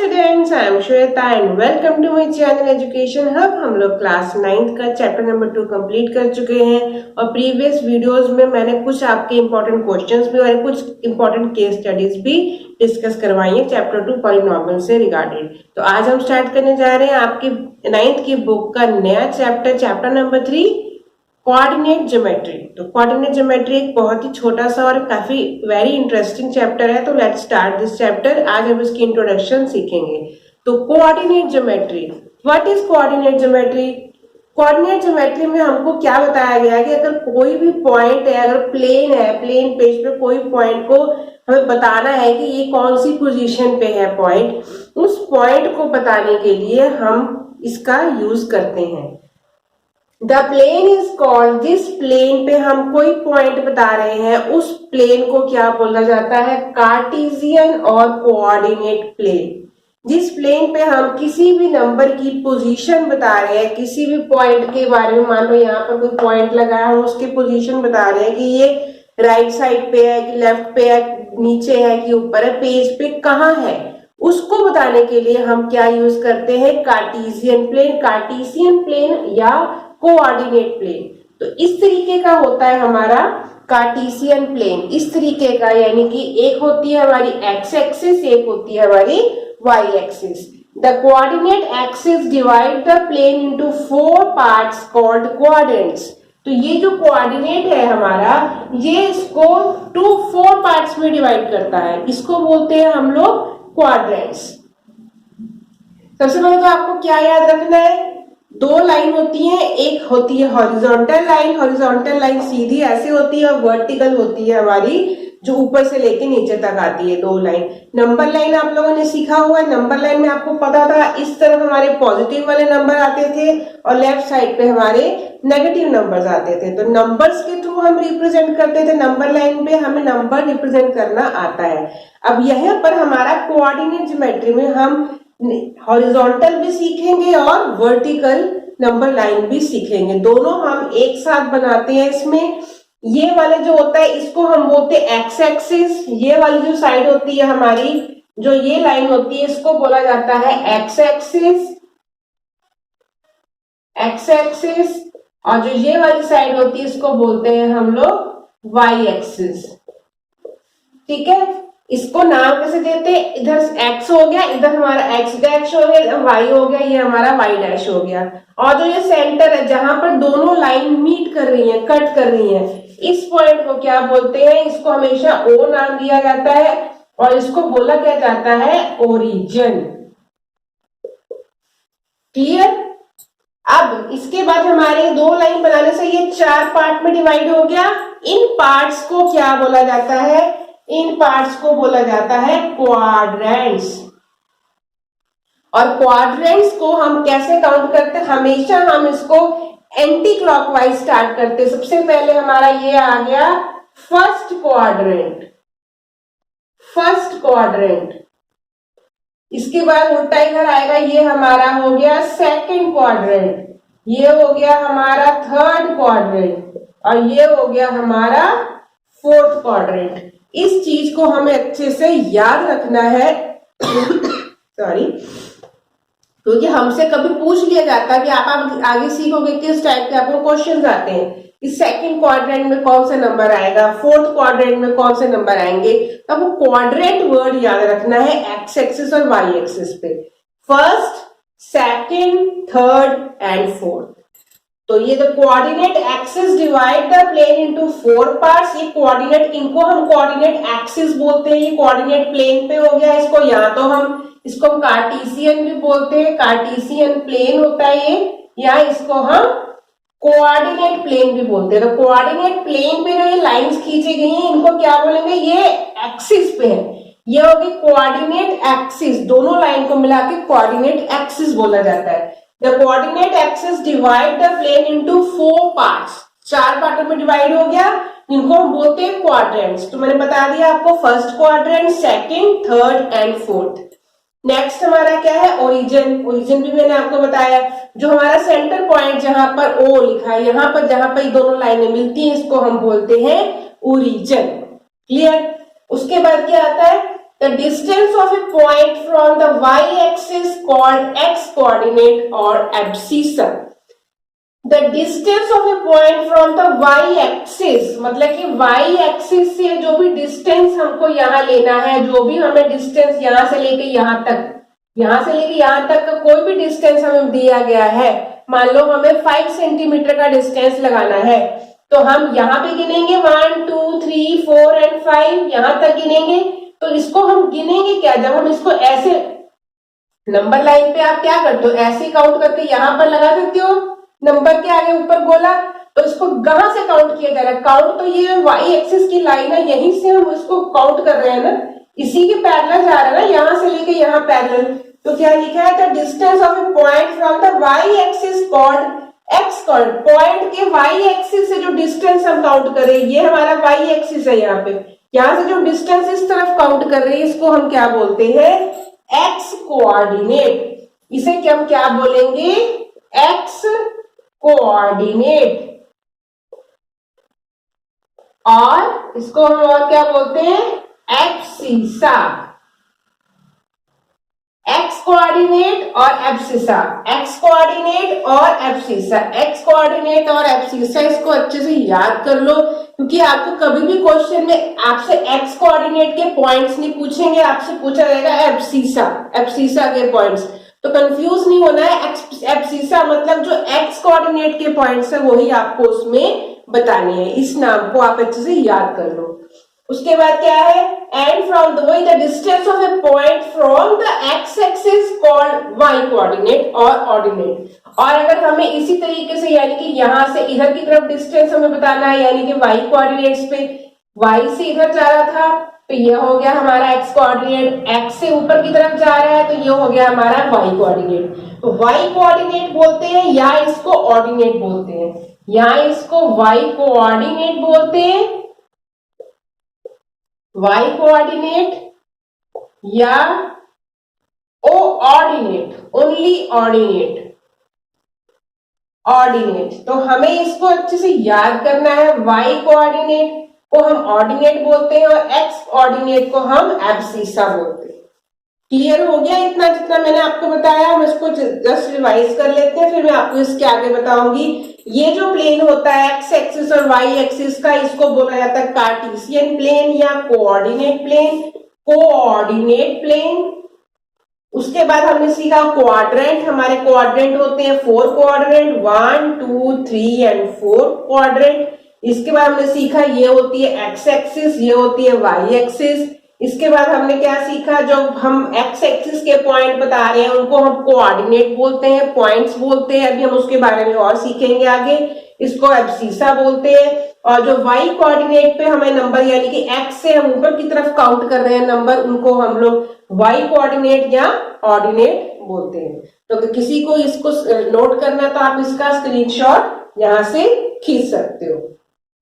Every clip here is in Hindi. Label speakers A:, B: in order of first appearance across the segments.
A: Students, I am Shweta and welcome to my channel education hub. हम लोग क्लास 9th का चैप्टर नंबर 2 कंप्लीट कर चुके हैं और प्रीवियस वीडियोस में मैंने कुछ आपके इंपॉर्टेंट क्वेश्चंस भी और कुछ इंपॉर्टेंट केस स्टडीज भी डिस्कस करवाई है चैप्टर 2 पॉलिनॉमियल से रिगार्डेड। तो आज हम स्टार्ट करने जा रहे हैं आपकी 9th की बुक का नया चैप्टर नंबर 3 कोऑर्डिनेट ज्योमेट्री। तो कोऑर्डिनेट ज्योमेट्री एक बहुत ही छोटा सा और काफी वेरी इंटरेस्टिंग चैप्टर है। तो लेट्स स्टार्ट दिस चैप्टर। आज हम इसकी इंट्रोडक्शन सीखेंगे। तो coordinate geometry, what is coordinate geometry? Coordinate geometry में हमको क्या बताया गया है कि अगर कोई भी पॉइंट है, अगर प्लेन है, प्लेन पेज पे कोई पॉइंट को हमें बताना है कि ये कौन सी पोजीशन पे है पॉइंट, उस पॉइंट को बताने के लिए हम इसका यूज करते हैं। द प्लेन इज कॉल्ड, जिस प्लेन पे हम कोई पॉइंट बता रहे हैं उस प्लेन को क्या बोला जाता है? कार्टेशियन और कोऑर्डिनेट प्लेन। जिस प्लेन पे हम किसी भी नंबर की पोजीशन बता रहे हैं, किसी भी पॉइंट के बारे में, मान लो यहाँ पर कोई पॉइंट लगा है, हम उसकी पोजीशन बता रहे हैं कि ये राइट साइड पे है कि लेफ्ट पे है, नीचे है कि ऊपर है, पेज पे कहाँ है, उसको बताने के लिए हम क्या यूज करते हैं? कार्टेशियन प्लेन, कार्टेशियन प्लेन या कोऑर्डिनेट प्लेन। तो इस तरीके का होता है हमारा कार्टेशियन प्लेन, इस तरीके का, यानी कि एक होती है हमारी एक्स एक्सिस, एक होती है हमारी Y axis. The coordinate axis divide the plane into 4 parts called quadrants. तो ये जो कोऑर्डिनेट है हमारा, ये इसको 4 पार्ट्स में डिवाइड करता है। इसको बोलते हैं हम लोग क्वाड्रेंट्स। सबसे पहले तो आपको क्या याद रखना है? 2 लाइन होती है, एक होती है हॉरिजॉन्टल लाइन, हॉरिजॉन्टल लाइन सीधी ऐसे होती है और वर्टिकल होती है हमारी जो ऊपर से लेके नीचे तक आती है 2 लाइन। नंबर लाइन आप लोगों ने सीखा हुआ है। नंबर लाइन में आपको पता था इस तरफ हमारे पॉजिटिव वाले नंबर आते थे और लेफ्ट साइड पे हमारे नेगेटिव नंबर्स आते थे। तो नंबर्स के थ्रू हम रिप्रेजेंट करते थे। नंबर लाइन पे हमें नंबर रिप्रेजेंट करना आता है। अब यहाँ पर हमारा कोऑर्डिनेट ज्योमेट्री में हम हॉरिजॉन्टल भी सीखेंगे और वर्टिकल नंबर लाइन भी सीखेंगे। दोनों हम एक साथ बनाते हैं। इसमें ये वाले जो होता है इसको हम बोलते हैं एक्स एक्सिस। ये वाली जो साइड होती है हमारी, जो ये लाइन होती है, इसको बोला जाता है एक्स एक्सिस, एक्स एक्सिस। और जो ये वाली साइड होती है इसको बोलते हैं हम लोग वाई एक्सिस। ठीक है, इसको नाम कैसे देते हैं? इधर x हो गया, इधर हमारा x डैश हो गया, y हो गया, ये हमारा y डैश हो गया। और जो ये सेंटर है जहां पर दोनों लाइन मीट कर रही हैं, कट कर रही हैं, इस पॉइंट को क्या बोलते हैं? इसको हमेशा O नाम दिया जाता है और इसको बोला क्या जाता है? ओरिजिन। क्लियर? अब इसके बाद हमारे 2 लाइन बनाने से ये 4 पार्ट में डिवाइड हो गया। इन पार्ट्स को क्या बोला जाता है? इन पार्ट्स को बोला जाता है क्वाड्रेंट्स। और क्वाड्रेंट्स को हम कैसे काउंट करते हैं? हमेशा हम इसको एंटी क्लॉकवाइज स्टार्ट करते हैं। सबसे पहले हमारा ये आ गया फर्स्ट क्वाड्रेंट, फर्स्ट क्वाड्रेंट। इसके बाद उल्टा इधर आएगा, ये हमारा हो गया सेकंड क्वाड्रेंट, ये हो गया हमारा थर्ड क्वाड्रेंट और ये हो गया हमारा फोर्थ क्वाड्रेंट। इस चीज को हमें अच्छे से याद रखना है सॉरी, क्योंकि हमसे कभी पूछ लिया जाता है कि आप आगे सीखोगे किस टाइप के आपको क्वेश्चंस आते हैं कि सेकंड क्वाड्रेंट में कौन सा नंबर आएगा, फोर्थ क्वाड्रेंट में कौन से नंबर आएंगे। तो आपको क्वाड्रेंट वर्ड याद रखना है एक्स एक्सिस और वाई एक्सिस पे, first, second, third and fourth. तो ये the coordinate axis divide the plane into 4 parts. ये कोऑर्डिनेट, इनको हम कोऑर्डिनेट एक्सिस बोलते हैं। ये कोऑर्डिनेट प्लेन पे हो गया, इसको या तो हम इसको कार्टेशियन भी बोलते हैं, कार्टेशियन प्लेन होता है ये, या इसको हम कोऑर्डिनेट प्लेन भी बोलते हैं। तो कोऑर्डिनेट प्लेन पे जो ये लाइंस खींची गई हैं इनको क्या बोलेंगे? ये एक्सिस पे है, ये होगी कोऑर्डिनेट एक्सिस। दोनों लाइन को मिला के कोऑर्डिनेट एक्सिस बोला जाता है। The coordinate axis divide the plane into 4 parts. 4 पार्टों में डिवाइड हो गया, जिनको हम बोलते हैं क्वाड्रेंट्स। तो मैंने बता दिया आपको first quadrant, second, third and fourth. Next हमारा क्या है? ओरिजिन। ओरिजिन भी मैंने आपको बताया, जो हमारा सेंटर पॉइंट जहां पर O लिखा है, यहाँ पर जहां पर दोनों लाइनें मिलती हैं, इसको हम बोलते हैं ओरिजिन। क्लियर? उसके बाद क्या आता है? The distance of a point from the y-axis called x-coordinate or abscissa. The distance of a point from the y-axis, मतलब कि y-axis से जो भी डिस्टेंस हमको यहाँ लेना है, जो भी हमें डिस्टेंस यहाँ से लेके यहाँ तक का कोई भी डिस्टेंस हमें दिया गया है, मान लो हमें 5 सेंटीमीटर का डिस्टेंस लगाना है, तो हम यहाँ पे गिनेंगे 1 2 3 4 एंड 5, यहाँ तक गिनेंगे। तो इसको हम गिनेंगे क्या, जब हम इसको ऐसे नंबर लाइन पे आप क्या करते हो, ऐसे काउंट करके यहाँ पर लगा देते हो नंबर के आगे ऊपर गोला, तो इसको कहां से काउंट किया जा रहा है, काउंट तो ये वाई एक्सिस की लाइन है, यहीं से हम इसको काउंट कर रहे हैं ना, इसी के पैरेलल जा रहा है ना, यहां से लेके यहाँ पैरेलल। तो क्या लिखा है, the distance of a point from the Y axis called X called, point के वाई एक्सिस से जो डिस्टेंस हम काउंट कर रहे हैं, ये हमारा वाई एक्सिस है, यहाँ पे यहाँ से जो डिस्टेंस इस तरफ काउंट कर रहे हैं, इसको हम क्या बोलते हैं, एक्स कोऑर्डिनेट। इसे हम क्या बोलेंगे, एक्स कोऑर्डिनेट, और इसको हम और क्या बोलते हैं, एब्सिसा। एक्स कोऑर्डिनेट और एब्सिसा, एक्स कोऑर्डिनेट और एब्सिसा, एक्स कोऑर्डिनेट और एब्सिसा, इसको अच्छे से याद कर लो, क्योंकि आपको कभी भी क्वेश्चन में आपसे एक्स कोऑर्डिनेट के पॉइंट्स नहीं पूछेंगे, आपसे पूछा जाएगा एब्सिसा, एब्सिसा के पॉइंट्स। तो कंफ्यूज नहीं होना है, एब्सिसा मतलब जो एक्स कोऑर्डिनेट के पॉइंट्स है वही आपको उसमें बताने हैं, इस नाम को आप अच्छे से याद कर लो। उसके बाद क्या है, and from the distance of a point from the X axis called Y coordinate और ऑर्डिनेट। और अगर हमें इसी तरीके से, यानी कि यहां से इधर की तरफ डिस्टेंस हमें बताना है, यानी कि वाई कोऑर्डिनेट्स पे, वाई से इधर जा रहा था तो ये हो गया हमारा एक्स कोऑर्डिनेट, एक्स से ऊपर की तरफ जा रहा है तो ये हो गया हमारा वाई कोऑर्डिनेट। तो वाई कोऑर्डिनेट बोलते हैं या इसको ऑर्डिनेट बोलते हैं, या इसको वाई कोऑर्डिनेट बोलते हैं, वाई कोऑर्डिनेट या ओ ऑर्डिनेट, ओनली ऑर्डिनेट, ऑर्डिनेट। तो हमें इसको अच्छे से याद करना है, वाई कोऑर्डिनेट को हम ऑर्डिनेट बोलते हैं और एक्स ऑर्डिनेट को हम एब्सिसा बोलते हैं। क्लियर हो गया इतना जितना मैंने आपको बताया, हम इसको जस्ट रिवाइज कर लेते हैं, फिर मैं आपको इसके आगे बताऊंगी। ये जो प्लेन होता है एक्स एक्सिस और वाई एक्सिस का, इसको बोला जाता है कार्टेशियन प्लेन या कोऑर्डिनेट प्लेन, कोऑर्डिनेट प्लेन। उसके बाद हमने सीखा क्वाड्रेंट, हमारे क्वाड्रेंट होते हैं 4 क्वाड्रेंट, 1 2 3 एंड 4 क्वाड्रेंट। इसके बाद हमने सीखा ये होती है एक्स एक्सिस, ये होती है वाई एक्सिस। इसके बाद हमने क्या सीखा, जो हम एक्स एक्सिस के पॉइंट बता रहे हैं उनको हम कोऑर्डिनेट बोलते हैं, पॉइंट्स बोलते हैं, अभी हम उसके बारे में और सीखेंगे आगे, इसको एब्सिसा बोलते हैं। और जो वाई कोऑर्डिनेट पे हमें नंबर, यानी कि एक्स से हम ऊपर की तरफ काउंट कर रहे हैं नंबर, उनको हम लोग वाई कोऑर्डिनेट या ऑर्डिनेट बोलते हैं। तो किसी को इसको नोट करना तो आप इसका स्क्रीनशॉट यहां से खींच सकते हो।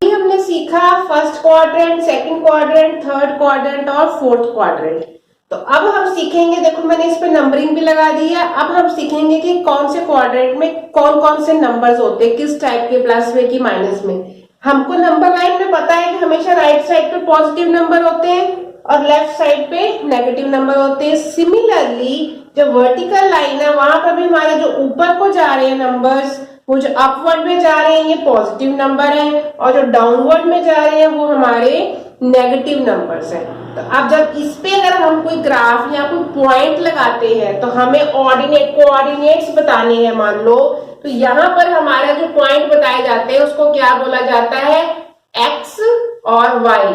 A: हमने सीखा first quadrant, second quadrant, third quadrant और फोर्थ क्वाड्रेंट। तो अब हम सीखेंगे, देखो मैंने इस पे नंबरिंग भी लगा दी है, अब हम सीखेंगे कि कौन से क्वाड्रेंट में कौन कौन से नंबर्स होते हैं, किस टाइप के, प्लस में कि माइनस में। हमको नंबर लाइन में पता है कि हमेशा राइट साइड पे पॉजिटिव नंबर होते हैं और लेफ्ट साइड पे नेगेटिव नंबर होते हैं। सिमिलरली जो वर्टिकल लाइन है वहां पर भी हमारे जो ऊपर को जा रहे हैं नंबर्स, वो जो अपवर्ड में जा रहे हैं ये पॉजिटिव नंबर है, और जो डाउनवर्ड में जा रहे हैं वो हमारे नेगेटिव नंबर्स हैं। तो अब जब इस पे अगर हम कोई ग्राफ या कोई पॉइंट लगाते हैं तो हमें ऑर्डिनेट, कोऑर्डिनेट्स बताने हैं मान लो, तो यहाँ पर हमारा जो पॉइंट बताए जाते हैं उसको क्या बोला जाता है, एक्स और वाई,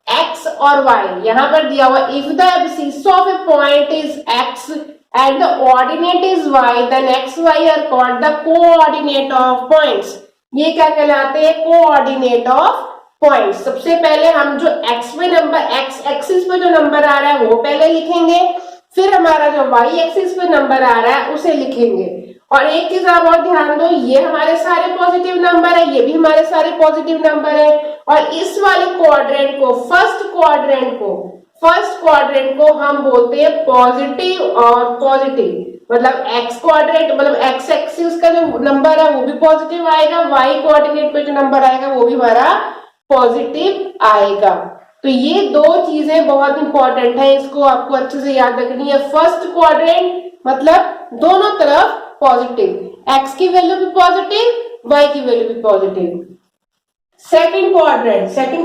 A: एक्स और वाई यहाँ पर दिया हुआ। If the abscess of a point is x and the coordinate is y, then x y are called the coordinate of points। ये क्या कहलाते हैं, coordinate of points। सबसे पहले हम जो x पे नंबर, x एक्सिस पे जो नंबर आ रहा है वो पहले लिखेंगे, फिर हमारा जो y एक्सिस पे नंबर आ रहा है उसे लिखेंगे। और एक चीज आप और ध्यान दो, ये हमारे सारे पॉजिटिव नंबर है, ये भी हमारे सारे पॉजिटिव नंबर है, और इस वाले क्वाड्रेंट को, फर्स्ट क्वाड्रेंट को हम बोलते हैं पॉजिटिव और पॉजिटिव, मतलब एक्स क्वाड्रेंट, मतलब एक्स एक्सिस का जो नंबर है वो भी पॉजिटिव आएगा, वाई कोऑर्डिनेट पे जो नंबर आएगा वो भी हमारा पॉजिटिव आएगा। तो ये दो चीजें बहुत इंपॉर्टेंट है, इसको आपको अच्छे से याद रखनी है। फर्स्ट क्वाड्रेंट मतलब दोनों तरफ पॉजिटिव, x की वैल्यू भी पॉजिटिव, y की वैल्यू भी पॉजिटिव। सेकंड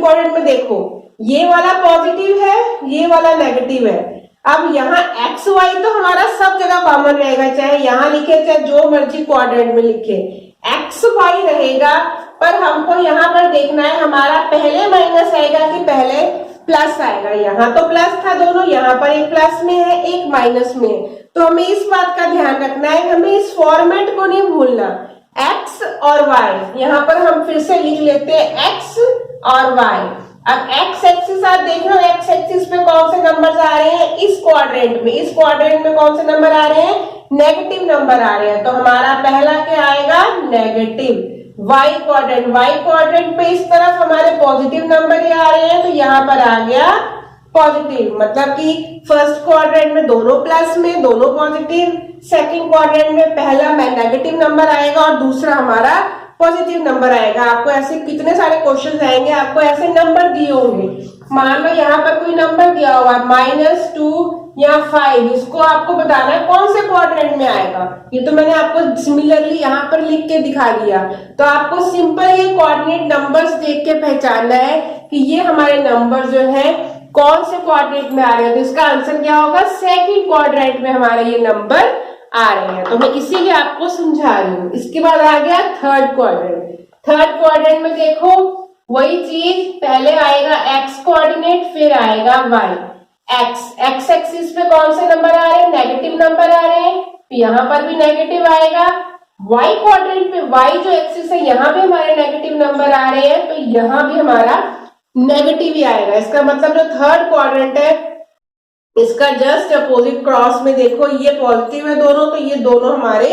A: क्वाड्रेंट में देखो ये वाला पॉजिटिव है, ये वाला नेगेटिव है। अब यहाँ एक्स वाई तो हमारा सब जगह कॉमन रहेगा, चाहे यहाँ लिखे चाहे जो मर्जी क्वाड्रेंट में लिखे, एक्स वाई रहेगा। पर हमको यहाँ पर देखना है हमारा पहले माइनस आएगा कि पहले प्लस आएगा। यहाँ तो प्लस था दोनों, यहाँ पर एक प्लस में है एक माइनस में है, तो हमें इस बात का ध्यान रखना है, हमें इस फॉर्मेट को नहीं भूलना। x और y, यहाँ पर हम फिर से लिख लेते हैं x और y। अब x एक्सिस आप देख रहे हो, x एक्सिस पे कौन से नंबर्स आ रहे हैं इस क्वाड्रेंट में कौन से नंबर आ रहे हैं, नेगेटिव नंबर आ रहे हैं। तो हमारा पहला क्या आएगा, नेगेटिव। y क्वाड्रेंट पे इस तरफ हमारे पॉजिटिव नंबर ही आ रहे हैं, तो यहाँ पर आ गया पॉजिटिव, मतलब कि फर्स्ट क्वाड्रेंट में दोनों प्लस में दोनों पॉजिटिव, सेकंड क्वाड्रेंट में पहला नेगेटिव नंबर आएगा और दूसरा हमारा पॉजिटिव नंबर आएगा। आपको ऐसे कितने सारे क्वेश्चन आएंगे, आपको ऐसे नंबर दिए होंगे। मान लो यहाँ पर कोई नंबर दिया हुआ है -2 या 5, इसको आपको बताना है कौन से क्वाड्रेंट में आएगा। ये तो मैंने आपको सिमिलरली यहाँ पर लिख के दिखा दिया। तो आपको सिंपल ये कोऑर्डिनेट नंबर्स देख के पहचानना है कि ये हमारे नंबर जो है कौन से क्वाड्रेंट में आ रहे हैं। तो इसका आंसर क्या होगा, सेकंड क्वाड्रेंट में हमारे ये नंबर आ रहे हैं। तो मैं इसीलिए आपको समझा रही हूँ। इसके बाद आ गया थर्ड क्वाड्रेंट में देखो वही चीज, पहले आएगा x कोऑर्डिनेट फिर आएगा y। x एक्सिस पे कौन से नंबर आ रहे हैं, नेगेटिव नंबर आ रहे हैं, यहाँ पर भी नेगेटिव आएगा। y क्वाड्रेंट पे y जो एक्सिस है यहाँ भी हमारे नेगेटिव नंबर आ रहे हैं, तो यहाँ भी हमारा नेगेटिव ही आएगा। इसका मतलब जो थर्ड क्वाड्रेंट है इसका जस्ट अपोजिट क्रॉस में देखो, ये पॉजिटिव है दोनों, तो ये दोनों हमारे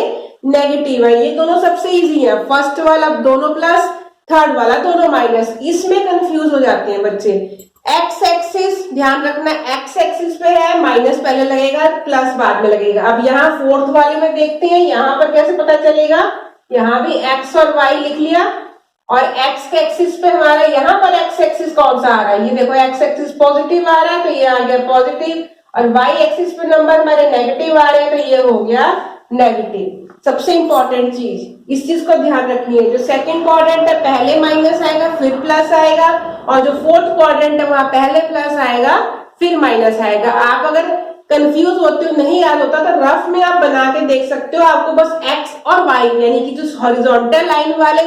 A: नेगेटिव है। ये दोनों सबसे इजी है, फर्स्ट वाला दोनों प्लस, थर्ड वाला दोनों माइनस। इसमें कंफ्यूज हो जाते हैं बच्चे। एक्स एक्सिस ध्यान रखना, एक्स एक्सिस पे है माइनस पहले लगेगा प्लस बाद में लगेगा। अब यहाँ फोर्थ वाले में देखते हैं यहाँ पर कैसे पता चलेगा, यहाँ भी एक्स और वाई लिख लिया और एक्स के एक्सिस पे हमारा यहाँ पर एक्स एक्सिस कौन सा आ रहा है, ये देखो एक्स एक्सिस पॉजिटिव आ रहा है तो ये आ गया पॉजिटिव, और वाई एक्सिस पे नंबर हमारे नेगेटिव आ रहे हैं तो ये हो गया नेगेटिव। सबसे इंपॉर्टेंट चीज इस चीज को ध्यान रखनी है, जो सेकंड क्वाड्रेंट है पहले माइनस आएगा फिर प्लस आएगा, और जो फोर्थ क्वाड्रेंट है वहां पहले प्लस आएगा फिर माइनस आएगा। आप अगर कंफ्यूज होते हो, नहीं याद होता, तो रफ में आप बना के देख सकते हो। आपको बस एक्स और वाई यानी कि जो हॉरिजॉन्टल लाइन वाले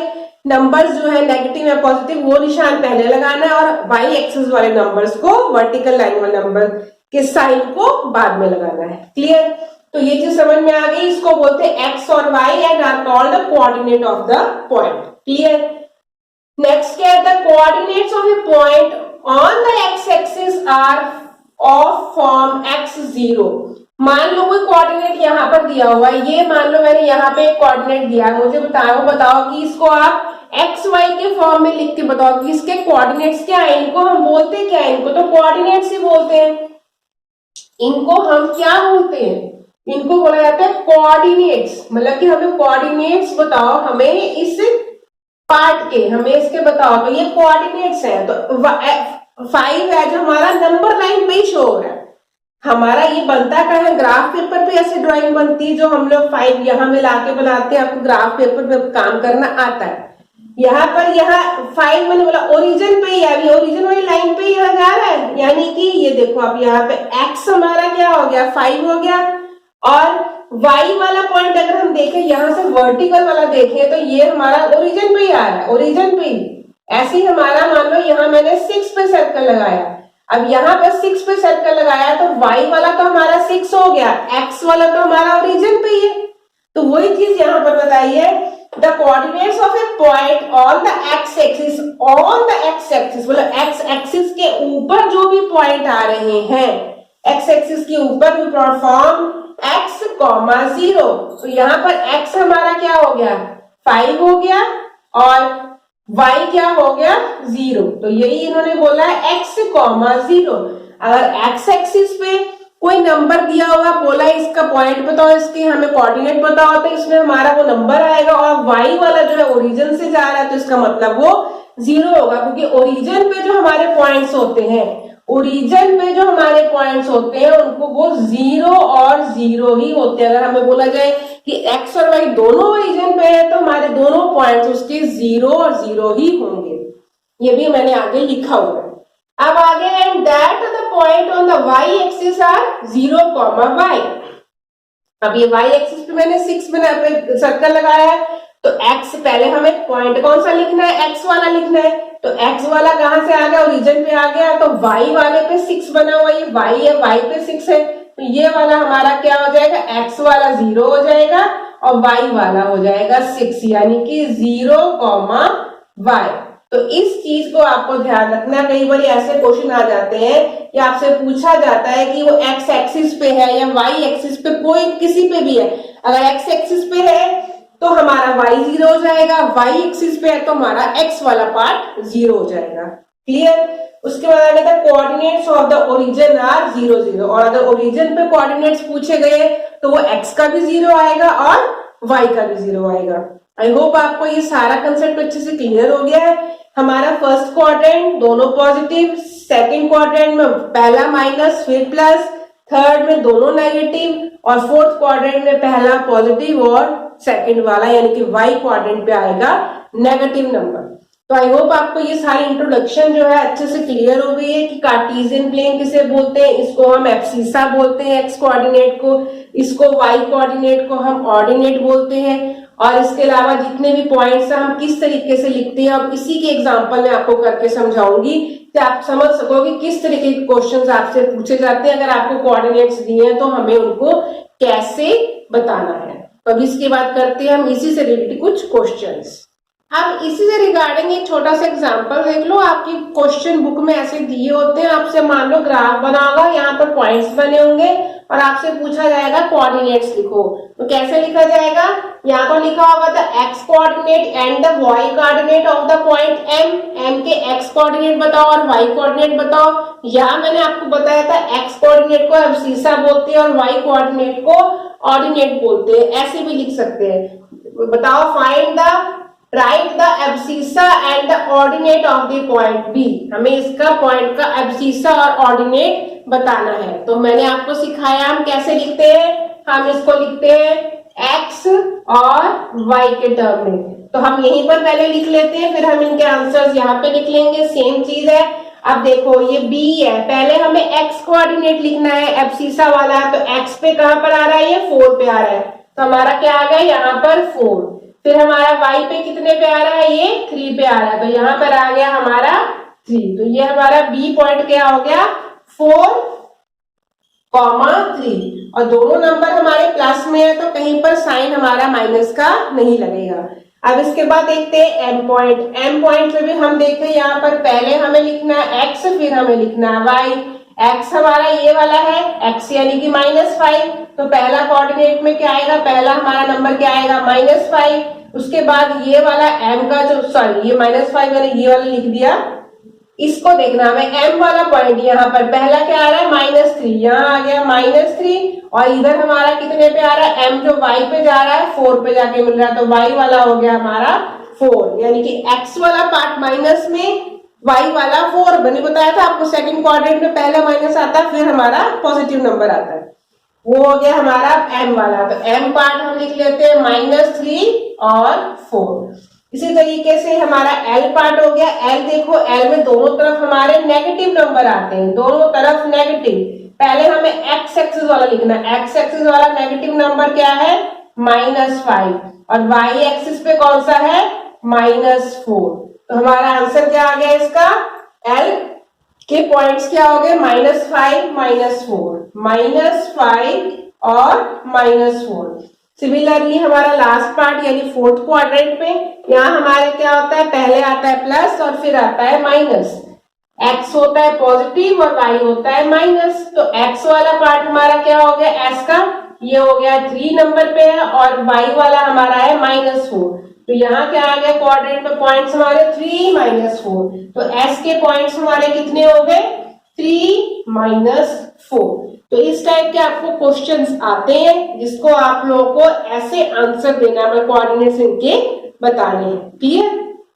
A: नंबर्स जो है नेगेटिव या पॉजिटिव वो निशान पहले लगाना है, और वाई एक्सिस वाले नंबर्स को, वर्टिकल लाइन वाले नंबर के साइन को बाद में लगाना है। क्लियर? तो ये चीज समझ में आ गई। इसको बोलते हैं एक्स और Y and are called the coordinate of the point. Clear? Next क्या है, the coordinates of a point on the X axis are of form x0। मान लो कोई कोऑर्डिनेट यहाँ पर दिया हुआ है, ये मान लो मैंने यहाँ पे एक कोऑर्डिनेट दिया है, मुझे बताओ कि इसको आप एक्स वाई के फॉर्म में लिख के बताओ कि इसके कोऑर्डिनेट्स क्या है। इनको हम बोलते क्या है, इनको तो कोऑर्डिनेट्स ही बोलते हैं। इनको हम क्या बोलते हैं, इनको बोला जाता है कोऑर्डिनेट्स। मतलब कि हमें कोऑर्डिनेट्स बताओ, हमें इस पार्ट के, हमें इसके बताओ, तो ये कोऑर्डिनेट्स है। तो 5 है जो हमारा नंबर लाइन पे ही शो हो रहा है। हमारा ये बनता क्या है, ग्राफ पेपर पे ऐसे ड्राइंग बनती है जो हम लोग 5 यहाँ मिला के बनाते हैं। आपको ग्राफ पेपर पे काम करना आता है। यहाँ पर 5 मैंने बोला ओरिजिन पे ही, अभी ओरिजिन वाली लाइन पे यहाँ जा रहा है, यानी कि ये देखो आप यहाँ पे x हमारा क्या हो गया 5 हो गया, और y वाला पॉइंट अगर हम देखें यहाँ से वर्टिकल वाला देखें तो ये हमारा ओरिजिन पे ही आ रहा है, ओरिजिन पे ही। ऐसे ही हमारा मान लो यहाँ मैंने 6 पे सर्कल लगाया, अब यहाँ पर 6 पे सर्कल लगाया तो y वाला तो हमारा 6 हो गया, x वाला तो हमारा ओरिजिन पे ही है। तो वही चीज यहाँ पर बताई है, the coordinates of a point on the X axis, on the X axis मतलब एक्स एक्सिस के ऊपर जो भी पॉइंट आ रहे हैं, एक्स एक्सिस के ऊपर भी फॉर्म x, 0। तो यहाँ पर x हमारा क्या हो गया 5 हो गया और y क्या हो गया 0। तो यही इन्होंने बोला है x, 0। अगर x एक्सिस पे कोई नंबर दिया हुआ, बोला इसका पॉइंट बताओ, इसके हमें कोऑर्डिनेट बताओ, तो इसमें हमारा वो नंबर आएगा, और y वाला जो है ओरिजिन से जा रहा है तो इसका मतलब वो जीरो होगा, क्योंकि ओरिजिन पे जो हमारे पॉइंट्स होते हैं, ओरिजिन पे जो हमारे पॉइंट्स होते हैं उनको वो जीरो और जीरो ही होते हैं। अगर हमें बोला जाए कि एक्स और वाई दोनों ओरिजिन पे है तो हमारे दोनों पॉइंट्स उसके जीरो और जीरो ही होंगे। ये भी मैंने आगे लिखा हुआ है। अब आगे and that the point on the Y axis are 0,y। अब ये वाई एक्सिस पे मैंने 6 बना सर्कल लगाया है, तो एक्स पहले हमें पॉइंट कौन सा लिखना है, एक्स वाला लिखना है। तो एक्स वाला कहां से आ गया, ओरिजिन पे आ गया, तो वाई वाले पे 6 बना हुआ, ये वाई है, वाई पे 6 है, तो ये वाला हमारा क्या हो जाएगा, एक्स वाला 0 हो जाएगा और वाई वाला हो जाएगा 6, यानी कि 0,y। तो इस चीज को आपको ध्यान रखना। कई बार ऐसे क्वेश्चन आ जाते हैं कि आपसे पूछा जाता है कि वो एक्स एक्सिस पे है या वाई एक्सिस पे, कोई किसी पे भी है। अगर एक्स एक्सिस पे है तो हमारा y 0 हो जाएगा, y एक्सिस पे है तो हमारा x वाला पार्ट 0 हो जाएगा। क्लियर। उसके बाद आगे था coordinates of the origin are 0, 0, और अगर ओरिजिन पे कोऑर्डिनेट्स पूछे गए तो वो x का भी 0 आएगा और y का भी 0 आएगा। आई होप आपको ये सारा कंसेप्ट अच्छे से क्लियर हो गया है। हमारा फर्स्ट क्वाड्रेंट दोनों पॉजिटिव, सेकंड क्वाड्रेंट में पहला माइनस फिर प्लस, थर्ड में दोनों नेगेटिव और फोर्थ क्वाड्रेंट में पहला पॉजिटिव और सेकंड वाला यानी कि वाई क्वाड्रेंट पे आएगा नेगेटिव नंबर। तो आई होप आपको ये सारी इंट्रोडक्शन जो है अच्छे से क्लियर हो गई है कि कार्टेशियन प्लेन किसे बोलते हैं, इसको हम एब्सिसा बोलते हैं एक्स कोऑर्डिनेट को, इसको वाई कोऑर्डिनेट को हम ऑर्डिनेट बोलते हैं, और इसके अलावा जितने भी पॉइंट्स हैं हम किस तरीके से लिखते हैं अब इसी के एग्जांपल में आपको करके समझाऊंगी कि आप समझ सकोगे किस तरीके के क्वेश्चंस आपसे पूछे जाते हैं। अगर आपको कोऑर्डिनेट्स दिए हैं तो हमें उनको कैसे बताना है। तो अब इसकी बात करते हैं हम इसी से रिलेटेड कुछ क्वेश्चंस। अब इसी से रिगार्डिंग एक छोटा सा एग्जांपल देख लो। आपकी क्वेश्चन बुक में ऐसे दिए होते हैं, आपसे मान लो ग्राफ बना होगा, यहाँ पर पॉइंट्स बने होंगे और आपसे पूछा जाएगा कोऑर्डिनेट्स लिखो। तो कैसे लिखा जाएगा, यहाँ पर लिखा होगा the X coordinate and the Y coordinate of the point M, M के एक्स कोऑर्डिनेट बताओ और वाई कोऑर्डिनेट बताओ। या मैंने आपको बताया था एक्स कोऑर्डिनेट को एब्सिसा बोलते हैं और वाई कोऑर्डिनेट को ऑर्डिनेट बोलते हैं, ऐसे भी लिख सकते हैं। बताओ find the right the abscissa and the ordinate of the point B. हमें इसका पॉइंट का एब्सिसा और ऑर्डिनेट बताना है। तो मैंने आपको सिखाया हम कैसे लिखते हैं, हम इसको लिखते हैं एक्स और वाई के टर्म में। तो हम यहीं पर पहले लिख लेते हैं, फिर हम इनके आंसर्स यहाँ पे लिख लेंगे। सेम चीज है। अब देखो ये b है, पहले हमें x कोऑर्डिनेट लिखना है, एब्सिसा वाला है, तो x पे कहां पर आ रहा है, ये 4 पे आ रहा है, तो हमारा क्या आ गया यहाँ पर 4। फिर हमारा y पे कितने पे आ रहा है, ये 3 पे आ रहा है, तो यहाँ पर आ गया हमारा 3। तो ये हमारा b पॉइंट क्या हो गया 4, 3, और दोनों नंबर हमारे प्लस में है तो कहीं पर साइन हमारा माइनस का नहीं लगेगा। अब इसके बाद देखते हैं m पॉइंट। m पॉइंट पे भी हम देखें, यहाँ पर पहले हमें लिखना है x, फिर हमें लिखना है y। x हमारा ये वाला है, x यानी कि -5, तो पहला कोऑर्डिनेट में क्या आएगा, पहला हमारा नंबर क्या आएगा -5। उसके बाद ये वाला m का जो सॉरी ये -5 मैंने ये वाला लिख दिया, इसको देखना हमें m वाला पॉइंट। यहाँ पर पहला क्या आ रहा है -3, यहाँ आ गया -3, और इधर हमारा कितने पे आ रहा है, m जो y पे जा रहा है 4 पे जाके मिल रहा है, तो y वाला हो गया हमारा 4, यानी कि x वाला पार्ट माइनस में, y वाला 4। मैंने बताया था आपको सेकंड क्वाड्रेंट में पहला माइनस आता है फिर हमारा पॉजिटिव नंबर आता है, वो हो गया हमारा m वाला। तो m पार्ट हम लिख लेते हैं -3 और 4। इसी तरीके से हमारा L पार्ट हो गया। L देखो, L में दोनों तरफ हमारे नेगेटिव नंबर आते हैं, दोनों तरफ नेगेटिव। पहले हमें x एक्सिस वाला लिखना है, x एक्सिस वाला नेगेटिव नंबर क्या है -5, और y एक्सिस पे कौन सा है -4। तो हमारा आंसर क्या आ गया इसका, L के पॉइंट्स क्या हो गए -5, -4, -5 और -4। सिमिलरली हमारा लास्ट पार्ट यानी फोर्थ क्वाड्रेंट में, यहाँ हमारे क्या होता है, पहले आता है प्लस और फिर आता है माइनस। x होता है पॉजिटिव और y होता है माइनस, तो x वाला पार्ट हमारा क्या हो गया s का, ये हो गया 3 नंबर पे है, और y वाला हमारा है -4। तो यहाँ क्या आ गया क्वाड्रेंट में पॉइंट्स हमारे 3 -4, तो s के पॉइंट्स हमारे कितने हो गए 3 -4। तो इस टाइप के आपको क्वेश्चंस आते हैं जिसको आप लोगों को ऐसे आंसर देना है, कोऑर्डिनेट्स इनके बताने हैं। क्लियर।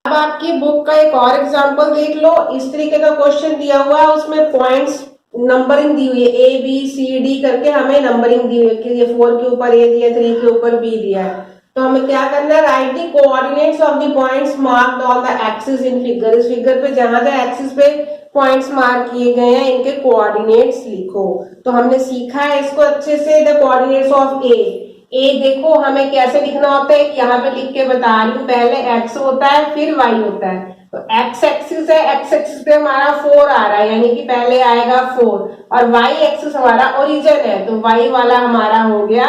A: अब आपकी बुक का एक और एग्जांपल देख लो। इस तरीके का क्वेश्चन दिया हुआ है, उसमें पॉइंट्स नंबरिंग दी हुई है, ए बी सी डी करके हमें नंबरिंग दी हुई है कि ये 4 के ऊपर ए दिया है, 3 के ऊपर बी दिया है। तो हमें क्या करना है, right the coordinates of the points marked on the axis in figure. इस फिगर पे जहां जहां एक्सिस पे पॉइंट्स मार्क किए गए हैं इनके कोऑर्डिनेट्स लिखो। तो हमने सीखा है इसको अच्छे से। द कोऑर्डिनेट्स ऑफ ए देखो हमें कैसे लिखना होता है, यहाँ पे लिख के बता रही हूँ। पहले एक्स होता है फिर वाई होता है। तो एक्स एक्सिस है, एक्स एक्सिस पे हमारा 4 आ रहा है, यानी कि पहले आएगा 4, और वाई एक्सिस हमारा ओरिजिन है, तो वाई वाला हमारा हो गया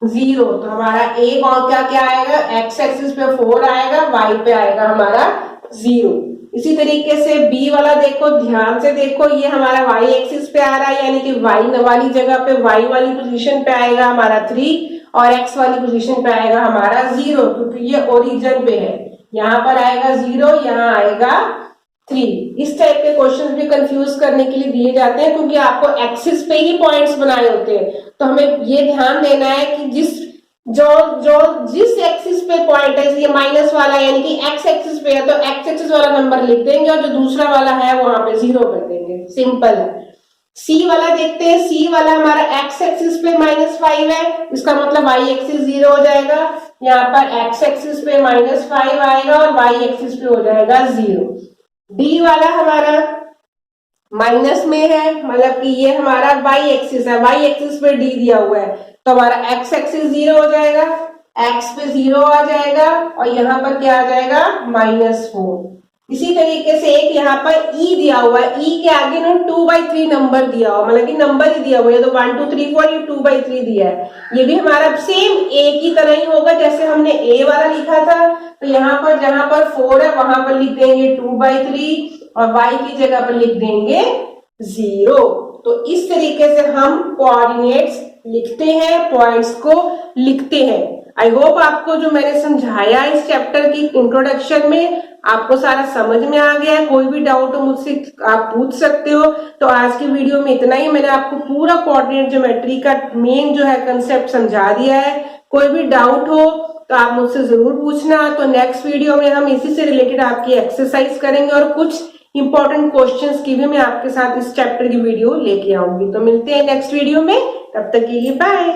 A: 0। तो हमारा ए और क्या क्या आएगा, एक्स एक्सिस पे 4 आएगा, वाई पे आएगा हमारा 0। इसी तरीके से बी वाला देखो, ध्यान से देखो, ये हमारा वाई एक्सिस पे आ रहा है, यानी कि वाई वाली जगह पे वाई वाली पोजीशन पे आएगा हमारा 3, और एक्स वाली पोजीशन पे आएगा हमारा 0, क्योंकि ये ओरिजिन पे है। यहाँ पर आएगा 0, यहाँ आएगा 3। इस टाइप के क्वेश्चन भी कंफ्यूज करने के लिए दिए जाते हैं, क्योंकि आपको एक्सिस पे ही पॉइंट्स बनाए होते हैं। तो हमें ये ध्यान देना है कि जिस एक्सिस पे पॉइंट है, ये माइनस वाला यानी कि एक्स एक्सिस पे है, तो एक्स एक्सिस वाला नंबर लिख देंगे, और जो दूसरा वाला है वहां पे 0 कर देंगे। सिंपल है। सी वाला देखते हैं। सी वाला हमारा एक्स एक्सिस पे -5 है, इसका मतलब वाई एक्सिस 0 हो जाएगा। यहाँ पर एक्स एक्सिस पे -5 आएगा और वाई एक्सिस पे हो जाएगा 0। डी वाला हमारा माइनस में है, मतलब कि ये हमारा वाई एक्सिस है, वाई एक्सिस पे डी दिया हुआ है, तो हमारा एक्स एक्सिस 0 हो जाएगा, एक्स पे 0 आ जाएगा, और यहाँ पर क्या आ जाएगा -4। इसी तरीके से एक यहाँ पर ई दिया हुआ है, ई के आगे ना 2/3 नंबर दिया हुआ, मतलब कि नंबर ही दिया हुआ है, तो 1 2 3 4, ये 2/3 दिया है। ये भी हमारा सेम ए की तरह ही होगा, जैसे हमने ए वाला लिखा था। तो यहाँ पर जहां पर 4 है वहां पर लिख देंगे 2/3, और y की जगह पर लिख देंगे 0। तो इस तरीके से हम कोऑर्डिनेट्स लिखते हैं, पॉइंट्स को लिखते हैं। आई होप आपको जो मैंने समझाया इस चैप्टर की इंट्रोडक्शन में आपको सारा समझ में आ गया है। कोई भी डाउट हो मुझसे आप पूछ सकते हो। तो आज की वीडियो में इतना ही। मैंने आपको पूरा कोऑर्डिनेट ज्योमेट्री का मेन जो है कंसेप्ट समझा दिया है। कोई भी डाउट हो तो आप मुझसे जरूर पूछना। तो नेक्स्ट वीडियो में हम इसी से रिलेटेड आपकी एक्सरसाइज करेंगे, और कुछ इंपॉर्टेंट क्वेश्चंस की भी मैं आपके साथ इस चैप्टर की वीडियो लेके आऊंगी। तो मिलते हैं नेक्स्ट वीडियो में, तब तक के लिए बाय।